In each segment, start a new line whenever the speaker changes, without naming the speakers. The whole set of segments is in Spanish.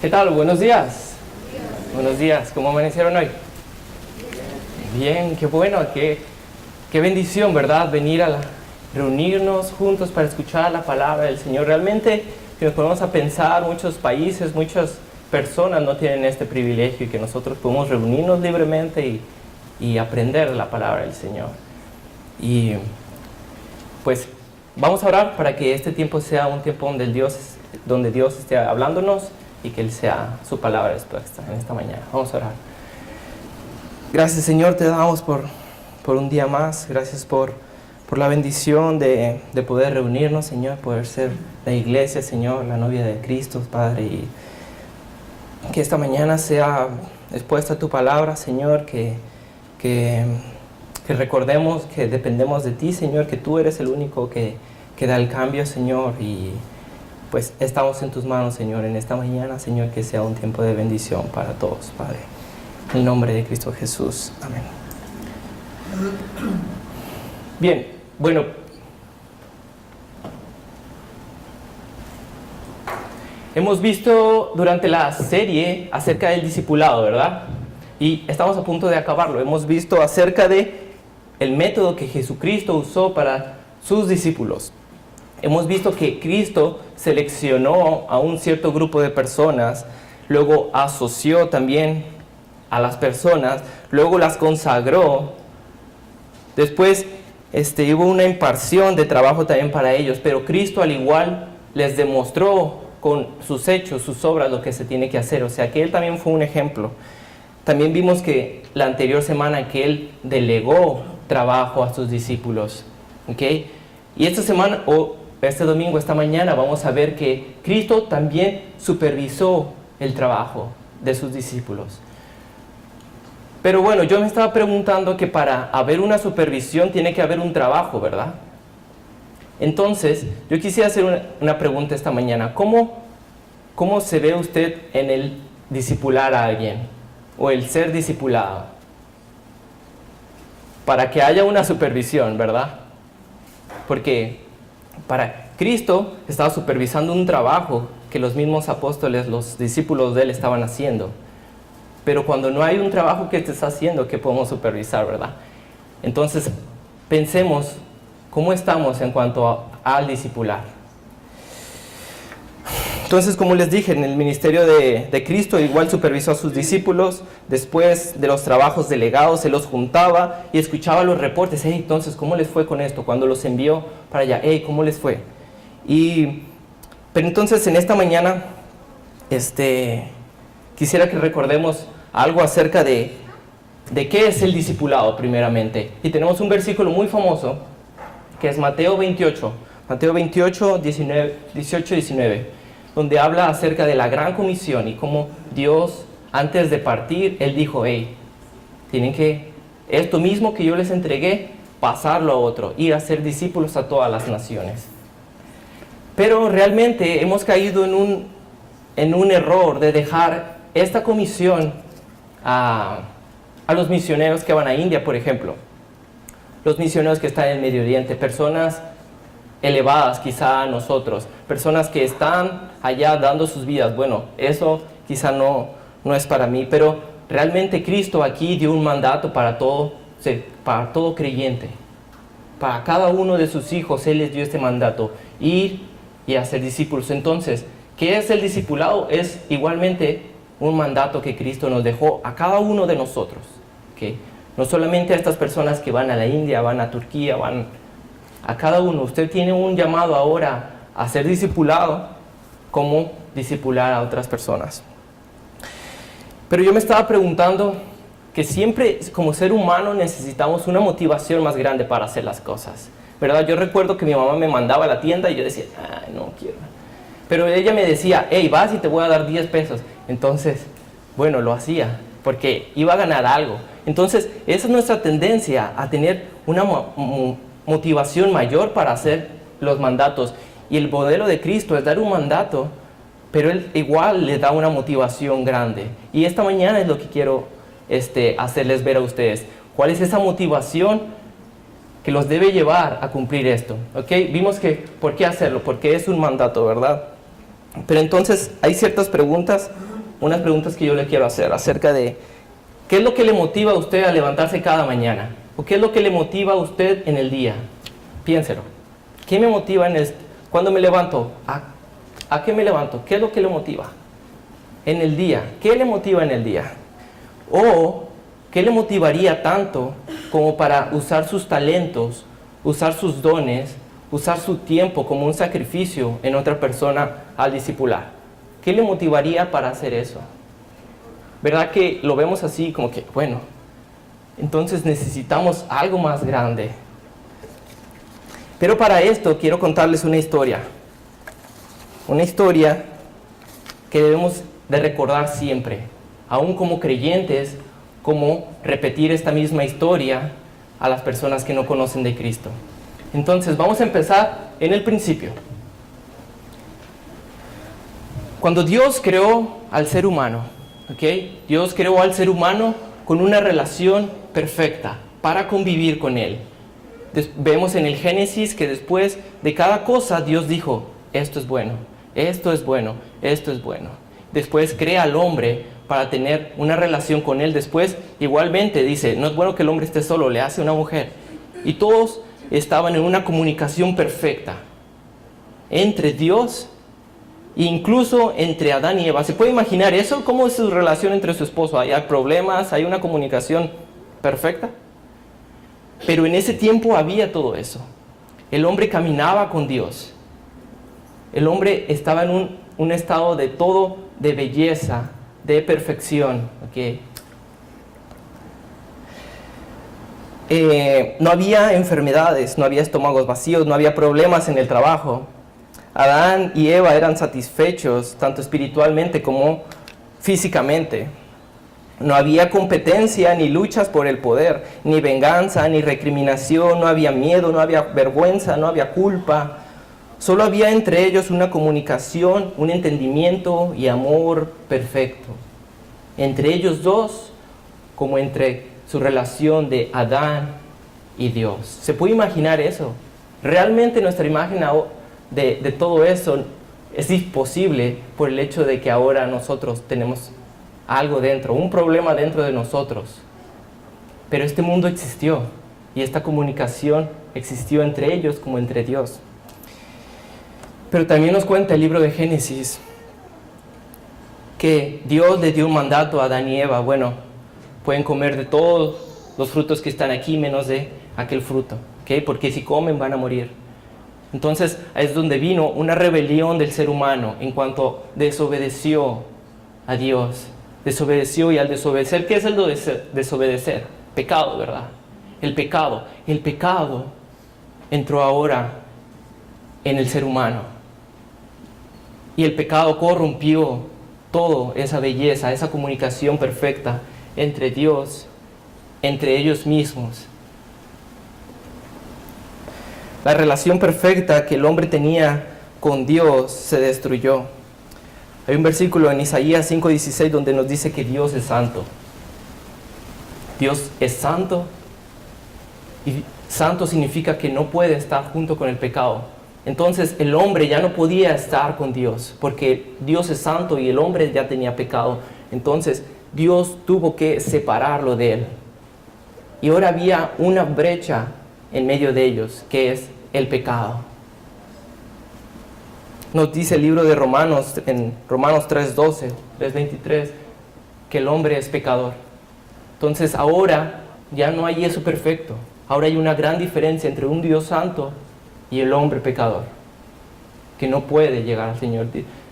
¿Qué tal? Buenos días. Buenos días. ¿Cómo amanecieron hoy? Bien, qué bueno, qué bendición, ¿verdad? Venir reunirnos juntos para escuchar la palabra del Señor. Realmente, si nos ponemos a pensar, muchos países, muchas personas no tienen este privilegio y que nosotros podemos reunirnos libremente y aprender la palabra del Señor. Y pues vamos a orar para que este tiempo sea un tiempo donde Dios esté hablándonos y que Él sea su palabra expuesta en esta mañana. Vamos a orar. Gracias, Señor, te damos por un día más. Gracias por la bendición de poder reunirnos, Señor, poder ser la iglesia, Señor, la novia de Cristo, Padre, y que esta mañana sea expuesta tu palabra, Señor, que recordemos que dependemos de ti, Señor, que tú eres el único que da el cambio, Señor, y pues estamos en tus manos, Señor, en esta mañana, Señor, que sea un tiempo de bendición para todos, Padre. En el nombre de Cristo Jesús. Amén. Bien, bueno. Hemos visto durante la serie acerca del discipulado, ¿verdad? Y estamos a punto de acabarlo. Hemos visto acerca de el método que Jesucristo usó para sus discípulos. Hemos visto que Cristo seleccionó a un cierto grupo de personas, luego asoció también a las personas, luego las consagró. Después hubo una impartición de trabajo también para ellos, pero Cristo al igual les demostró con sus hechos, sus obras, lo que se tiene que hacer. O sea que Él también fue un ejemplo. También vimos que la anterior semana que Él delegó trabajo a sus discípulos. ¿Okay? Y esta semana, este domingo, esta mañana, vamos a ver que Cristo también supervisó el trabajo de sus discípulos. Pero bueno, yo me estaba preguntando que para haber una supervisión tiene que haber un trabajo, ¿verdad? Entonces, yo quisiera hacer una pregunta esta mañana. ¿Cómo se ve usted en el discipular a alguien? O el ser discipulado. Para que haya una supervisión, ¿verdad? Porque para Cristo estaba supervisando un trabajo que los mismos apóstoles, los discípulos de Él estaban haciendo. Pero cuando no hay un trabajo que te está haciendo, ¿qué podemos supervisar, verdad? Entonces, pensemos cómo estamos en cuanto al discipular. Entonces, como les dije, en el ministerio de Cristo igual supervisó a sus discípulos. Después de los trabajos delegados, Él los juntaba y escuchaba los reportes. Hey, entonces, ¿cómo les fue con esto? Cuando los envió para allá, hey, ¿cómo les fue? Pero entonces, en esta mañana, quisiera que recordemos algo acerca de qué es el discipulado, primeramente. Y tenemos un versículo muy famoso, que es Mateo 28, 18-19, donde habla acerca de la gran comisión y cómo Dios, antes de partir, Él dijo, hey, tienen que, esto mismo que yo les entregué, pasarlo a otro, ir a ser discípulos a todas las naciones. Pero realmente hemos caído en un error de dejar esta comisión a los misioneros que van a India, por ejemplo. Los misioneros que están en el Medio Oriente, personas elevadas quizá a nosotros, personas que están allá dando sus vidas. Bueno, eso quizá no es para mí, pero realmente Cristo aquí dio un mandato para todo creyente. Para cada uno de sus hijos Él les dio este mandato, ir y hacer discípulos. Entonces, ¿qué es el discipulado? Es igualmente un mandato que Cristo nos dejó a cada uno de nosotros. ¿Okay? No solamente a estas personas que van a la India, van a Turquía, van a cada uno. Usted tiene un llamado ahora a ser discipulado, como discipular a otras personas. Pero yo me estaba preguntando que siempre como ser humano necesitamos una motivación más grande para hacer las cosas, ¿verdad? Yo recuerdo que mi mamá me mandaba a la tienda y yo decía, ay, no quiero. Pero ella me decía, hey, vas y te voy a dar 10 pesos. Entonces, bueno, lo hacía, porque iba a ganar algo. Entonces, esa es nuestra tendencia, a tener una motivación mayor para hacer los mandatos. Y el modelo de Cristo es dar un mandato, pero Él igual le da una motivación grande. Y esta mañana es lo que quiero hacerles ver a ustedes. ¿Cuál es esa motivación que los debe llevar a cumplir esto? ¿Ok? Vimos que, ¿por qué hacerlo? Porque es un mandato, ¿verdad? Pero entonces hay ciertas preguntas unas preguntas que yo le quiero hacer acerca de qué es lo que le motiva a usted a levantarse cada mañana, o qué es lo que le motiva a usted en el día. Piénselo. ¿Qué me motiva cuando me levanto? ¿A qué me levanto? ¿Qué es lo que le motiva en el día? ¿Qué le motiva en el día? ¿O qué le motivaría tanto como para usar sus talentos, usar sus dones, usar su tiempo como un sacrificio en otra persona al discipular? ¿Qué le motivaría para hacer eso? ¿Verdad que lo vemos así como que, bueno, entonces necesitamos algo más grande? Pero para esto quiero contarles una historia que debemos de recordar siempre, aún como creyentes, como repetir esta misma historia a las personas que no conocen de Cristo. Entonces vamos a empezar en el principio. Cuando Dios creó al ser humano, Dios creó al ser humano con una relación perfecta para convivir con Él. Vemos en el Génesis que después de cada cosa Dios dijo, esto es bueno, esto es bueno, esto es bueno. Después crea al hombre para tener una relación con Él. Después igualmente dice, no es bueno que el hombre esté solo, le hace una mujer. Y todos estaban en una comunicación perfecta entre Dios e incluso entre Adán y Eva. ¿Se puede imaginar eso? ¿Cómo es su relación entre su esposo? ¿Hay problemas? ¿Hay una comunicación perfecta? Pero en ese tiempo había todo eso. El hombre caminaba con Dios. El hombre estaba en un estado de todo, de belleza, de perfección. No había enfermedades, no había estómagos vacíos, no había problemas en el trabajo. Adán y Eva eran satisfechos tanto espiritualmente como físicamente. No había competencia ni luchas por el poder, ni venganza, ni recriminación, no había miedo, no había vergüenza, no había culpa. Solo había entre ellos una comunicación, un entendimiento y amor perfecto. Entre ellos dos, como entre su relación de Adán y Dios. ¿Se puede imaginar eso? Realmente nuestra imagen de todo eso es imposible por el hecho de que ahora nosotros tenemos algo dentro, un problema dentro de nosotros. Pero este mundo existió y esta comunicación existió entre ellos como entre Dios. Pero también nos cuenta el libro de Génesis que Dios le dio un mandato a Adán y Eva. Bueno, pueden comer de todos los frutos que están aquí menos de aquel fruto, porque si comen van a morir. Entonces es donde vino una rebelión del ser humano en cuanto desobedeció a Dios. Desobedeció, y al desobedecer, ¿qué es el desobedecer? Pecado, ¿verdad? El pecado entró ahora en el ser humano. Y el pecado corrompió toda esa belleza, esa comunicación perfecta entre Dios, entre ellos mismos. La relación perfecta que el hombre tenía con Dios se destruyó. Hay un versículo en Isaías 5:16 donde nos dice que Dios es santo. Dios es santo, y santo significa que no puede estar junto con el pecado. Entonces el hombre ya no podía estar con Dios, porque Dios es santo y el hombre ya tenía pecado. Entonces Dios tuvo que separarlo de él. Y ahora había una brecha en medio de ellos, que es el pecado. Nos dice el libro de Romanos, en Romanos 3:12, 3:23, que el hombre es pecador. Entonces ahora ya no hay eso perfecto. Ahora hay una gran diferencia entre un Dios santo y el hombre pecador, que no puede llegar al Señor.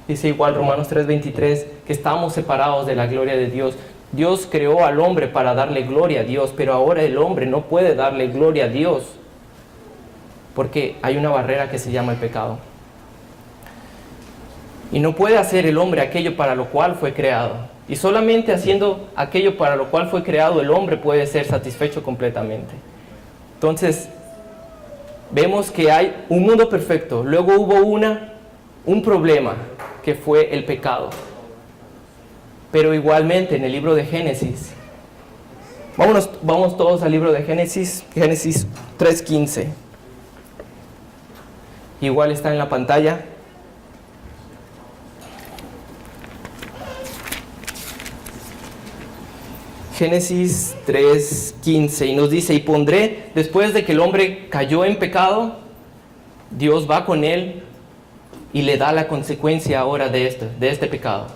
Dice igual Romanos 3:23, que estamos separados de la gloria de Dios. Dios creó al hombre para darle gloria a Dios, pero ahora el hombre no puede darle gloria a Dios, porque hay una barrera que se llama el pecado. Y no puede hacer el hombre aquello para lo cual fue creado. Y solamente haciendo aquello para lo cual fue creado, el hombre puede ser satisfecho completamente. Entonces, vemos que hay un mundo perfecto. Luego hubo un problema, que fue el pecado. Pero igualmente en el libro de Génesis, vamos todos al libro de Génesis 3:15. Igual está en la pantalla. Génesis 3:15 y nos dice, y pondré, después de que el hombre cayó en pecado, Dios va con él y le da la consecuencia ahora de este pecado.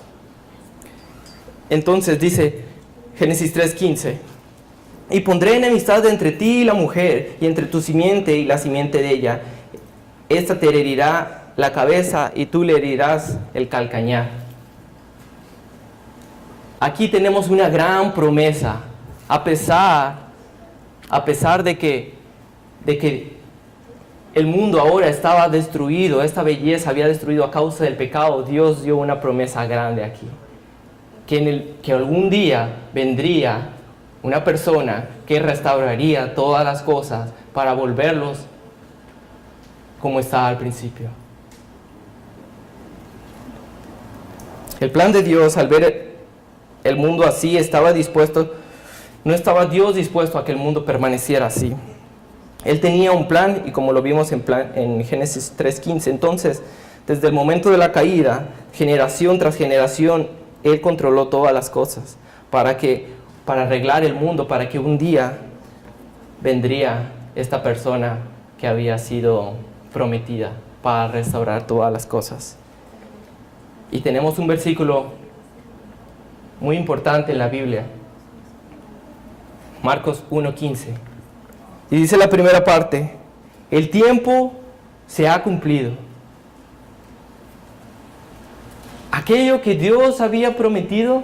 Entonces dice Génesis 3:15, y pondré enemistad entre ti y la mujer, y entre tu simiente y la simiente de ella. Esta te herirá la cabeza y tú le herirás el calcañar. Aquí tenemos una gran promesa, a pesar de que el mundo ahora estaba destruido, esta belleza había destruido a causa del pecado. Dios dio una promesa grande aquí, que algún día vendría una persona que restauraría todas las cosas para volverlos como estaba al principio. El plan de Dios, al ver el mundo así, no estaba Dios dispuesto a que el mundo permaneciera así. Él tenía un plan, y como lo vimos en Génesis 3:15, entonces, desde el momento de la caída, generación tras generación, Él controló todas las cosas para arreglar el mundo, para que un día vendría esta persona que había sido prometida para restaurar todas las cosas. Y tenemos un versículo muy importante en la Biblia, Marcos 1:15. Y dice la primera parte, el tiempo se ha cumplido. Aquello que Dios había prometido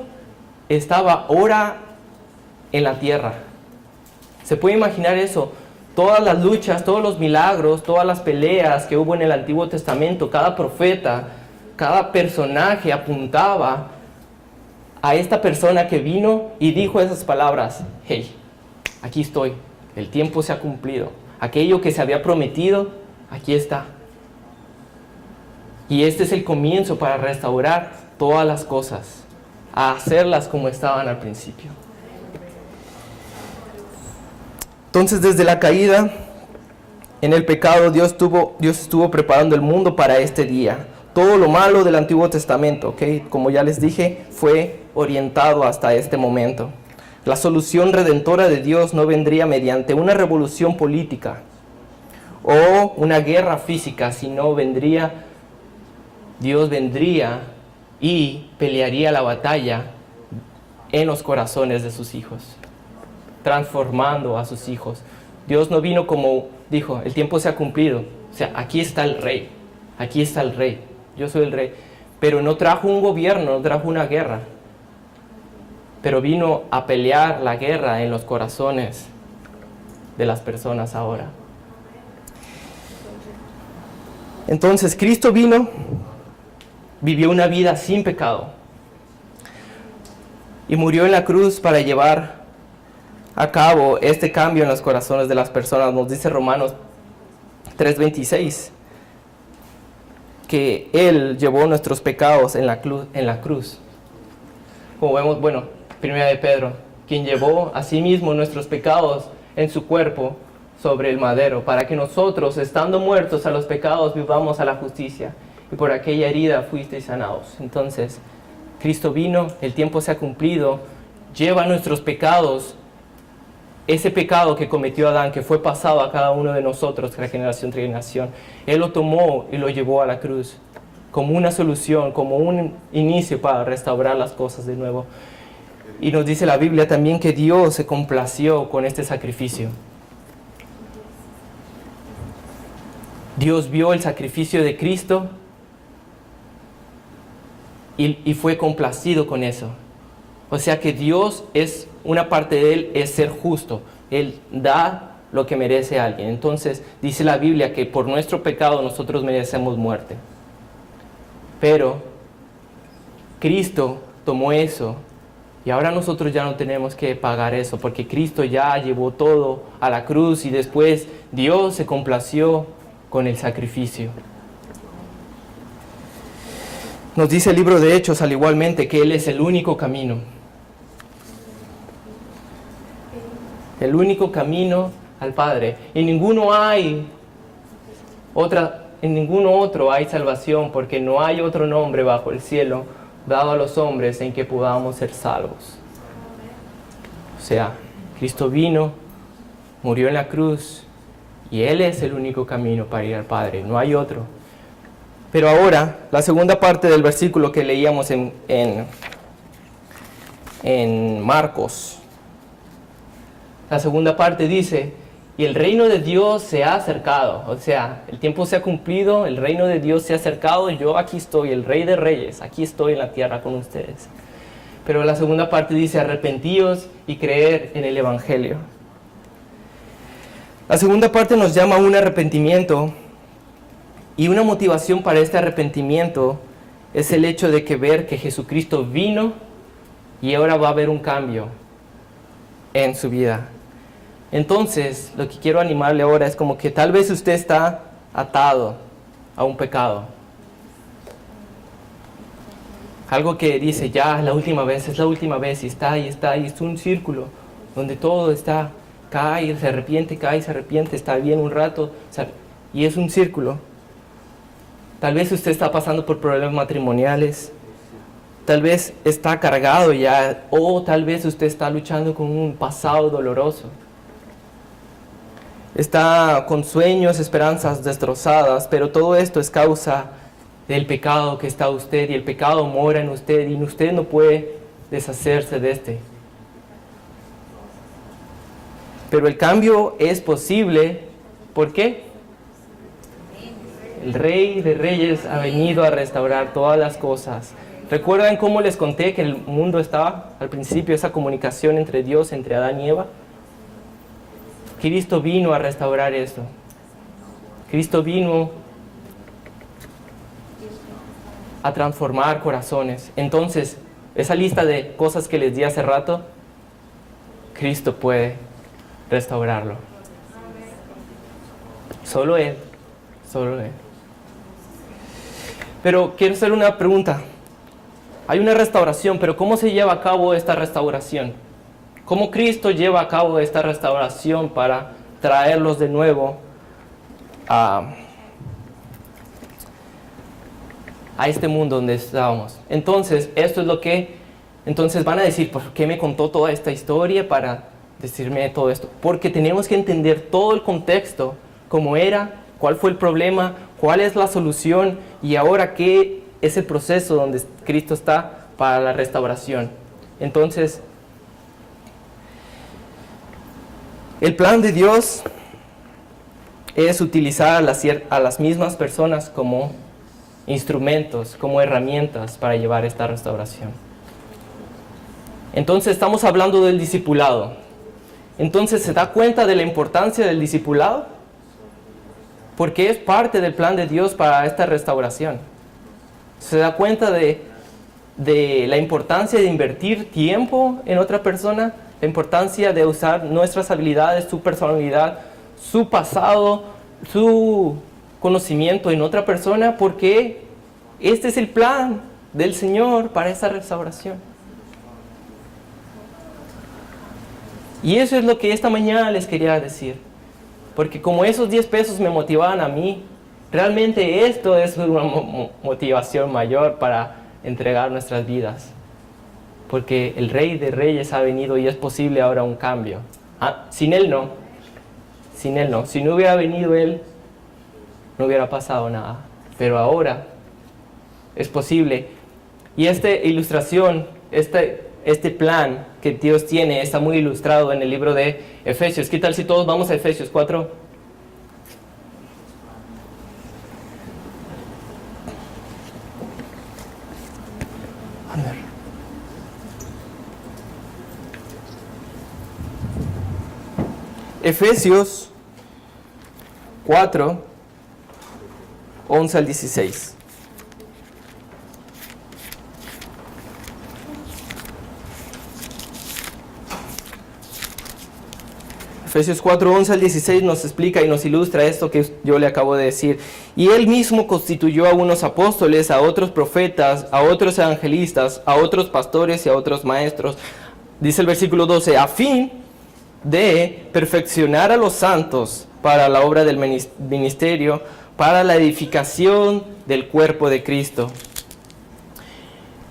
estaba ahora en la tierra. ¿Se puede imaginar eso? Todas las luchas, todos los milagros, todas las peleas que hubo en el Antiguo Testamento, cada profeta, cada personaje apuntaba a esta persona que vino y dijo esas palabras: hey, aquí estoy, el tiempo se ha cumplido, aquello que se había prometido, aquí está. Y este es el comienzo para restaurar todas las cosas, a hacerlas como estaban al principio. Entonces, desde la caída en el pecado, Dios estuvo preparando el mundo para este día. Todo lo malo del Antiguo Testamento, ¿okay? Como ya les dije, fue orientado hasta este momento. La solución redentora de Dios no vendría mediante una revolución política o una guerra física, sino Dios vendría y pelearía la batalla en los corazones de sus hijos, transformando a sus hijos. Dios no vino como dijo, el tiempo se ha cumplido. O sea, aquí está el rey, yo soy el rey. Pero no trajo un gobierno, no trajo una guerra. Pero vino a pelear la guerra en los corazones de las personas ahora. Entonces, Cristo vino, vivió una vida sin pecado y murió en la cruz para llevar a cabo este cambio en los corazones de las personas. Nos dice Romanos 3:26 que Él llevó nuestros pecados en la cruz. Como vemos, 1 de Pedro, quien llevó a sí mismo nuestros pecados en su cuerpo sobre el madero, para que nosotros, estando muertos a los pecados, vivamos a la justicia, y por aquella herida fuisteis sanados. Entonces, Cristo vino, el tiempo se ha cumplido, lleva nuestros pecados, ese pecado que cometió Adán, que fue pasado a cada uno de nosotros, generación tras generación. Él lo tomó y lo llevó a la cruz, como una solución, como un inicio para restaurar las cosas de nuevo. Y nos dice la Biblia también que Dios se complació con este sacrificio. Dios vio el sacrificio de Cristo y fue complacido con eso. O sea que Dios una parte de Él es ser justo. Él da lo que merece a alguien. Entonces dice la Biblia que por nuestro pecado nosotros merecemos muerte. Pero Cristo tomó eso y ahora nosotros ya no tenemos que pagar eso, porque Cristo ya llevó todo a la cruz y después Dios se complació con el sacrificio. Nos dice el libro de Hechos, al igualmente, que Él es el único camino. El único camino al Padre. En ninguno otro hay salvación, porque no hay otro nombre bajo el cielo dado a los hombres en que podamos ser salvos. O sea, Cristo vino, murió en la cruz y Él es el único camino para ir al Padre, no hay otro. Pero ahora, la segunda parte del versículo que leíamos en Marcos, la segunda parte dice, y el reino de Dios se ha acercado, o sea, el tiempo se ha cumplido, el reino de Dios se ha acercado, yo aquí estoy, el Rey de Reyes, aquí estoy en la tierra con ustedes. Pero la segunda parte dice, arrepentíos y creer en el Evangelio. La segunda parte nos llama a un arrepentimiento, y una motivación para este arrepentimiento es el hecho de que ver que Jesucristo vino y ahora va a haber un cambio en su vida. Entonces, lo que quiero animarle ahora es como que tal vez usted está atado a un pecado. Algo que dice, ya, es la última vez, y está, y es un círculo donde todo está, cae, se arrepiente, está bien un rato, y es un círculo. Tal vez usted está pasando por problemas matrimoniales, tal vez está cargado ya, o tal vez usted está luchando con un pasado doloroso. Está con sueños, esperanzas destrozadas, pero todo esto es causa del pecado que está usted, y el pecado mora en usted, y usted no puede deshacerse de este. Pero el cambio es posible, ¿por qué? El Rey de Reyes ha venido a restaurar todas las cosas. ¿Recuerdan cómo les conté que el mundo estaba al principio, esa comunicación entre Dios, entre Adán y Eva? Cristo vino a restaurar esto. Cristo vino a transformar corazones. Entonces, esa lista de cosas que les di hace rato, Cristo puede restaurarlo. Solo Él. Solo Él. Pero quiero hacer una pregunta. Hay una restauración, pero ¿cómo se lleva a cabo esta restauración? ¿Cómo Cristo lleva a cabo esta restauración para traerlos de nuevo a este mundo donde estábamos? Entonces, entonces van a decir, ¿por qué me contó toda esta historia para decirme todo esto? Porque tenemos que entender todo el contexto, cómo era, cuál fue el problema, cuál es la solución y ahora qué es el proceso donde Cristo está para la restauración. Entonces, el plan de Dios es utilizar a las mismas personas como instrumentos, como herramientas para llevar esta restauración. Entonces estamos hablando del discipulado. Entonces, ¿se da cuenta de la importancia del discipulado? Porque es parte del plan de Dios para esta restauración. ¿Se da cuenta de la importancia de invertir tiempo en otra persona? La importancia de usar nuestras habilidades, su personalidad, su pasado, su conocimiento en otra persona, porque este es el plan del Señor para esta restauración. Y eso es lo que esta mañana les quería decir. Porque como esos 10 pesos me motivaban a mí, realmente esto es una motivación mayor para entregar nuestras vidas. Porque el Rey de Reyes ha venido y es posible ahora un cambio. Sin Él no. Sin Él no. Si no hubiera venido Él, no hubiera pasado nada. Pero ahora es posible. Y esta ilustración, este plan que Dios tiene está muy ilustrado en el libro de Efesios. ¿Qué tal si todos vamos a Efesios 4? A ver. Efesios 4, 11 al 16. Efesios 4, 11 al 16 nos explica y nos ilustra esto que yo le acabo de decir. Y Él mismo constituyó a unos apóstoles, a otros profetas, a otros evangelistas, a otros pastores y a otros maestros. Dice el versículo 12, a fin de perfeccionar a los santos para la obra del ministerio, para la edificación del cuerpo de Cristo.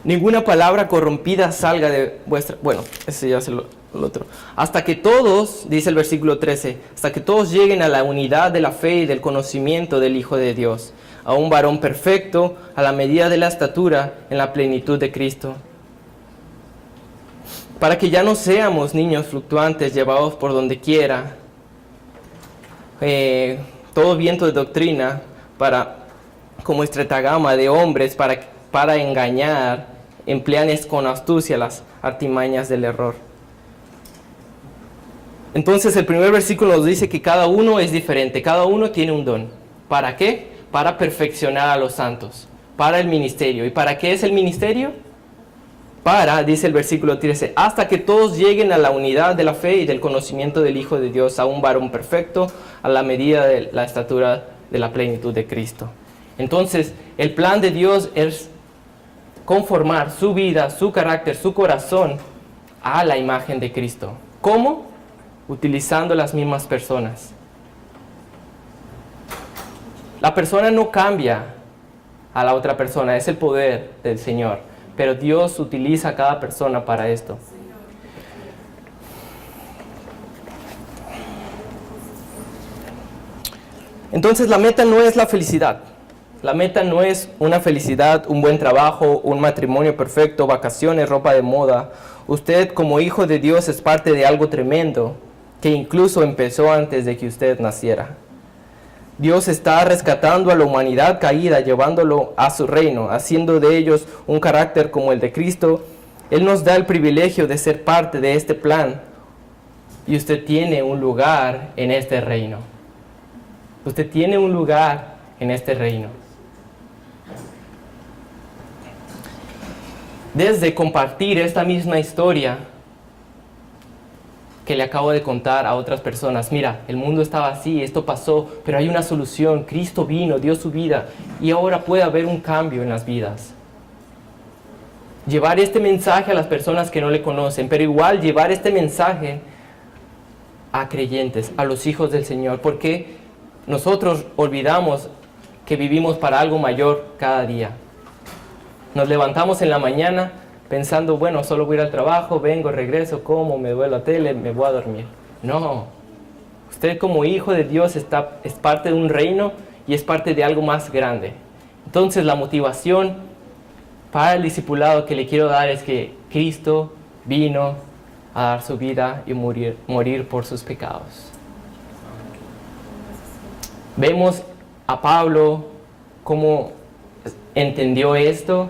Ninguna palabra corrompida salga de vuestra... Bueno, ese ya se lo el otro. Hasta que todos, dice el versículo 13, hasta que todos lleguen a la unidad de la fe y del conocimiento del Hijo de Dios, a un varón perfecto, a la medida de la estatura, en la plenitud de Cristo. Para que ya no seamos niños fluctuantes, llevados por donde quiera, todo viento de doctrina, como estretagama de hombres para engañar, emplean con astucia las artimañas del error. Entonces el primer versículo nos dice que cada uno es diferente, cada uno tiene un don. ¿Para qué? Para perfeccionar a los santos, para el ministerio. ¿Y para qué es el ministerio? Para, dice el versículo 13, hasta que todos lleguen a la unidad de la fe y del conocimiento del Hijo de Dios, a un varón perfecto, a la medida de la estatura de la plenitud de Cristo. Entonces, el plan de Dios es conformar su vida, su carácter, su corazón a la imagen de Cristo. ¿Cómo? Utilizando las mismas personas. La persona no cambia a la otra persona, es el poder del Señor, pero Dios utiliza a cada persona para esto. Entonces la meta no es la felicidad. La meta no es una felicidad, un buen trabajo, un matrimonio perfecto, vacaciones, ropa de moda. Usted como hijo de Dios es parte de algo tremendo que incluso empezó antes de que usted naciera. Dios está rescatando a la humanidad caída, llevándolo a su reino, haciendo de ellos un carácter como el de Cristo. Él nos da el privilegio de ser parte de este plan y usted tiene un lugar en este reino. Usted tiene un lugar en este reino. Desde compartir esta misma historia que le acabo de contar a otras personas, mira, el mundo estaba así, esto pasó, pero hay una solución, Cristo vino, dio su vida y ahora puede haber un cambio en las vidas. Llevar este mensaje a las personas que no le conocen, pero igual llevar este mensaje a creyentes, a los hijos del Señor, porque nosotros olvidamos que vivimos para algo mayor cada día. Nos levantamos en la mañana pensando, bueno, solo voy a ir al trabajo, vengo, regreso, como, me veo la tele, me voy a dormir. No, usted como hijo de Dios es parte de un reino y es parte de algo más grande. Entonces la motivación para el discipulado que le quiero dar es que Cristo vino a dar su vida y morir por sus pecados. Vemos a Pablo cómo entendió esto.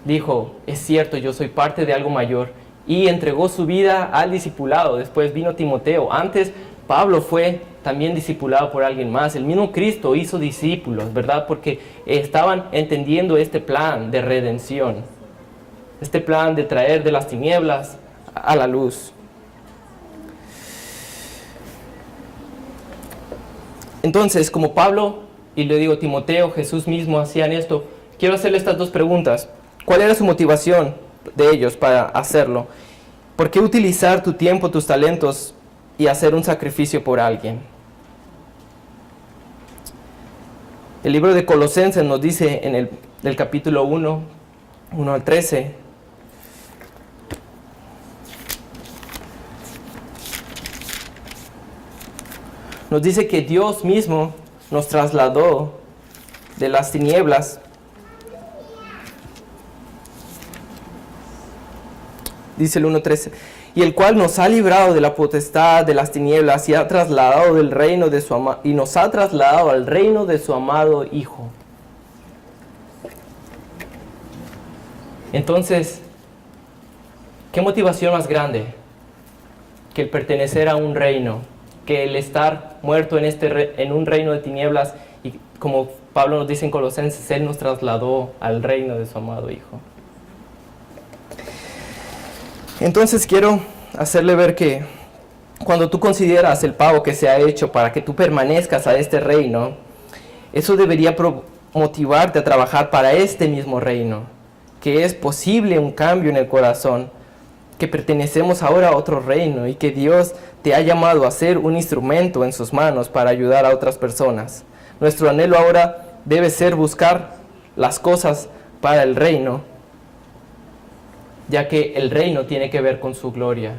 Dijo, es cierto, yo soy parte de algo mayor. Y entregó su vida al discipulado. Después vino Timoteo. Antes Pablo fue también discipulado por alguien más. El mismo Cristo hizo discípulos, ¿verdad? Porque estaban entendiendo este plan de redención. Este plan de traer de las tinieblas a la luz. Entonces, como Pablo, y le digo Timoteo, Jesús mismo hacían esto, quiero hacerle estas dos preguntas. ¿Cuál era su motivación de ellos para hacerlo? ¿Por qué utilizar tu tiempo, tus talentos y hacer un sacrificio por alguien? El libro de Colosenses nos dice en el capítulo 1 al 13. Nos dice que Dios mismo nos trasladó de las tinieblas. Dice el 1:13, y el cual nos ha librado de la potestad de las tinieblas y ha trasladado del reino de y nos ha trasladado al reino de su amado Hijo. Entonces, ¿qué motivación más grande que el pertenecer a un reino, que el estar muerto en un reino de tinieblas? Y como Pablo nos dice en Colosenses, Él nos trasladó al reino de su amado Hijo. Entonces quiero hacerle ver que cuando tú consideras el pago que se ha hecho para que tú permanezcas a este reino, eso debería motivarte a trabajar para este mismo reino, que es posible un cambio en el corazón, que pertenecemos ahora a otro reino y que Dios te ha llamado a ser un instrumento en sus manos para ayudar a otras personas. Nuestro anhelo ahora debe ser buscar las cosas para el reino, ya que el reino tiene que ver con su gloria.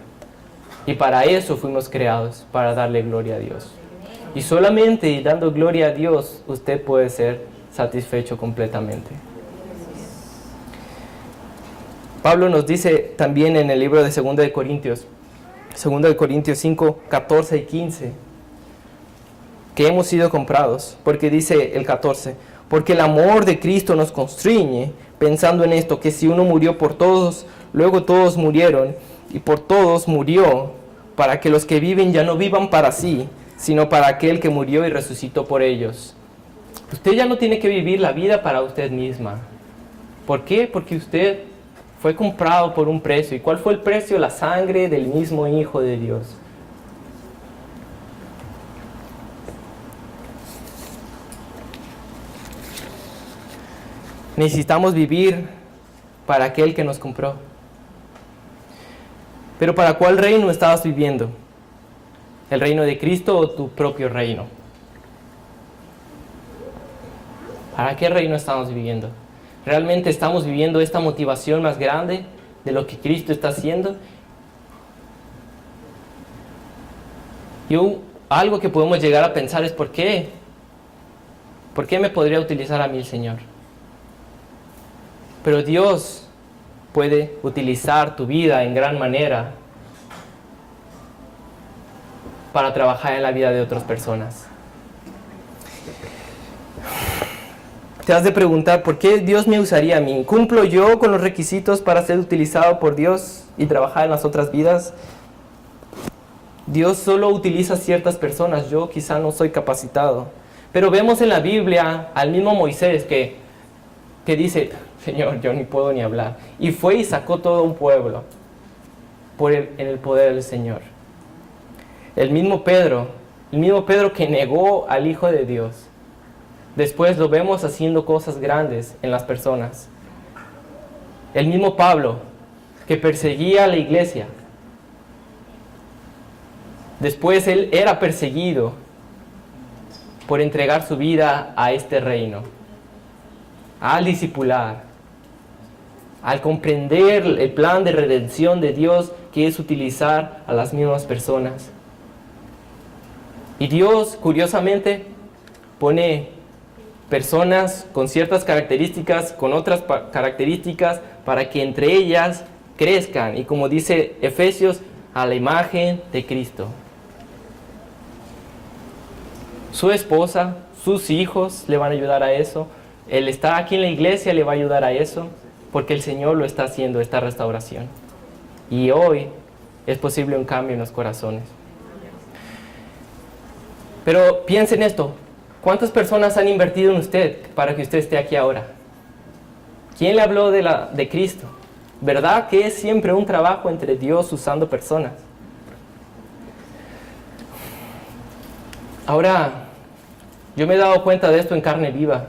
Y para eso fuimos creados, para darle gloria a Dios. Y solamente dando gloria a Dios, usted puede ser satisfecho completamente. Pablo nos dice también en el libro de 2 de Corintios 5, 14 y 15, que hemos sido comprados, porque dice el 14, porque el amor de Cristo nos constriñe, pensando en esto, que si uno murió por todos, luego todos murieron, y por todos murió, para que los que viven ya no vivan para sí, sino para aquel que murió y resucitó por ellos. Usted ya no tiene que vivir la vida para usted misma. ¿Por qué? Porque usted fue comprado por un precio. ¿Y cuál fue el precio? La sangre del mismo Hijo de Dios. Necesitamos vivir para aquel que nos compró. Pero ¿para cuál reino estabas viviendo? ¿El reino de Cristo o tu propio reino? ¿Para qué reino estamos viviendo? ¿Realmente estamos viviendo esta motivación más grande de lo que Cristo está haciendo? Y algo que podemos llegar a pensar es ¿por qué? ¿Por qué me podría utilizar a mí el Señor? Pero Dios puede utilizar tu vida en gran manera para trabajar en la vida de otras personas. Te has de preguntar, ¿por qué Dios me usaría a mí? ¿Cumplo yo con los requisitos para ser utilizado por Dios y trabajar en las otras vidas? Dios solo utiliza a ciertas personas, yo quizá no soy capacitado. Pero vemos en la Biblia al mismo Moisés que dice, Señor, yo ni puedo ni hablar. Y fue y sacó todo un pueblo en el poder del Señor. El mismo Pedro que negó al Hijo de Dios, después lo vemos haciendo cosas grandes en las personas. El mismo Pablo, que perseguía a la iglesia, después él era perseguido por entregar su vida a este reino, al discipular, al comprender el plan de redención de Dios, que es utilizar a las mismas personas. Y Dios, curiosamente, pone personas con ciertas características, con otras características, para que entre ellas crezcan. Y como dice Efesios, a la imagen de Cristo. Su esposa, sus hijos le van a ayudar a eso. El estar aquí en la iglesia le va a ayudar a eso, porque el Señor lo está haciendo, esta restauración. Y hoy es posible un cambio en los corazones. Pero piensen esto, ¿cuántas personas han invertido en usted para que usted esté aquí ahora? ¿Quién le habló de Cristo? ¿Verdad que es siempre un trabajo entre Dios usando personas? Ahora, yo me he dado cuenta de esto en carne viva.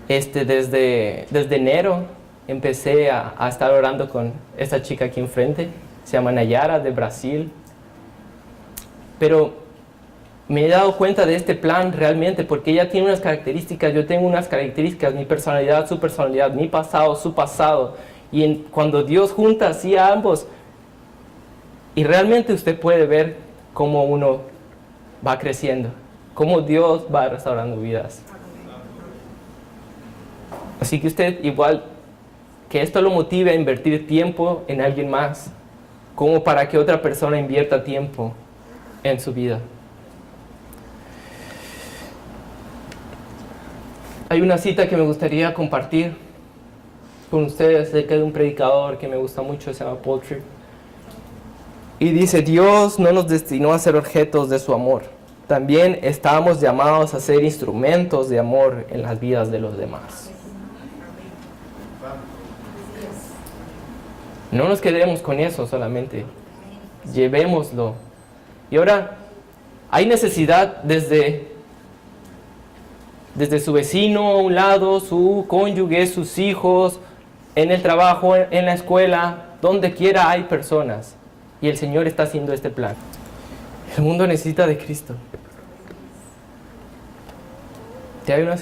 Desde enero empecé a estar orando con esta chica aquí enfrente, se llama Nayara, de Brasil. Pero me he dado cuenta de este plan realmente porque ella tiene unas características, yo tengo unas características, mi personalidad, su personalidad, mi pasado, su pasado. Y cuando Dios junta así a ambos, y realmente usted puede ver cómo uno va creciendo, cómo Dios va restaurando vidas. Así que usted igual, que esto lo motive a invertir tiempo en alguien más, como para que otra persona invierta tiempo en su vida. Hay una cita que me gustaría compartir con ustedes acerca de un predicador que me gusta mucho, se llama Paul Tripp. Y dice, Dios no nos destinó a ser objetos de su amor. También estamos llamados a ser instrumentos de amor en las vidas de los demás. No nos quedemos con eso solamente, llevémoslo. Y ahora, hay necesidad desde su vecino a un lado, su cónyuge, sus hijos, en el trabajo, en la escuela, donde quiera hay personas. Y el Señor está haciendo este plan. El mundo necesita de Cristo. Y hay una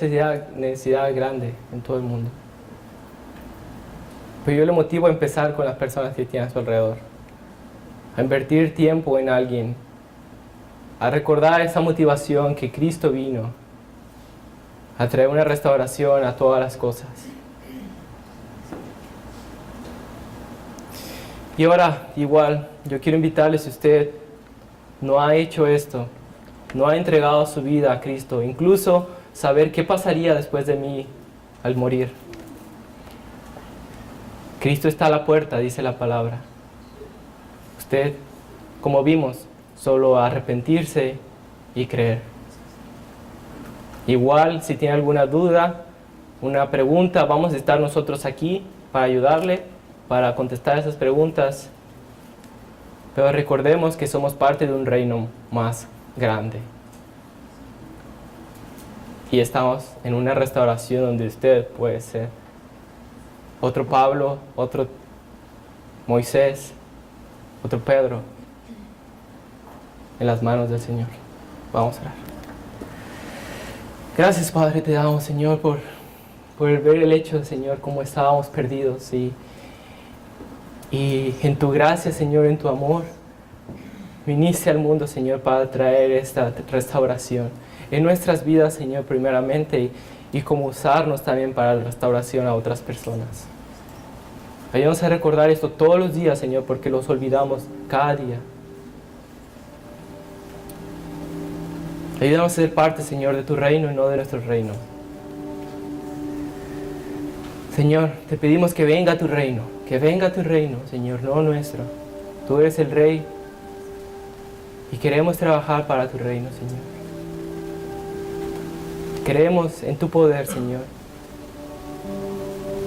necesidad grande en todo el mundo. Pero yo le motivo a empezar con las personas que tiene a su alrededor. a invertir tiempo en alguien, a recordar esa motivación que Cristo vino a traer una restauración a todas las cosas. Y ahora, igual, yo quiero invitarle, si usted no ha hecho esto, no ha entregado su vida a Cristo, incluso saber qué pasaría después de mí al morir. Cristo está a la puerta, dice la palabra. Usted, como vimos, solo arrepentirse y creer. Igual, si tiene alguna duda, una pregunta, vamos a estar nosotros aquí para ayudarle, para contestar esas preguntas. Pero recordemos que somos parte de un reino más grande. Y estamos en una restauración donde usted puede ser otro Pablo, otro Moisés, otro Pedro, en las manos del Señor. Vamos a orar. Gracias, Padre, te damos, Señor, por ver el hecho, Señor, cómo estábamos perdidos. Y en tu gracia, Señor, en tu amor, viniste al mundo, Señor, para traer esta restauración en nuestras vidas, Señor, primeramente, y como usarnos también para la restauración a otras personas. Ayúdanos a recordar esto todos los días, Señor, porque los olvidamos cada día. Ayúdanos a ser parte, Señor, de tu reino y no de nuestro reino. Señor, te pedimos que venga tu reino, Señor, no nuestro. Tú eres el Rey y queremos trabajar para tu reino, Señor. Creemos en tu poder, Señor.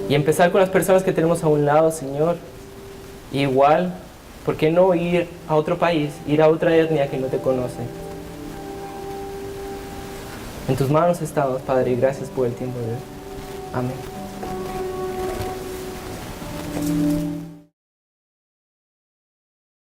Y empezar con las personas que tenemos a un lado, Señor. Igual, ¿por qué no ir a otro país, ir a otra etnia que no te conoce? En tus manos estamos, Padre, y gracias por el tiempo de hoy. Amén.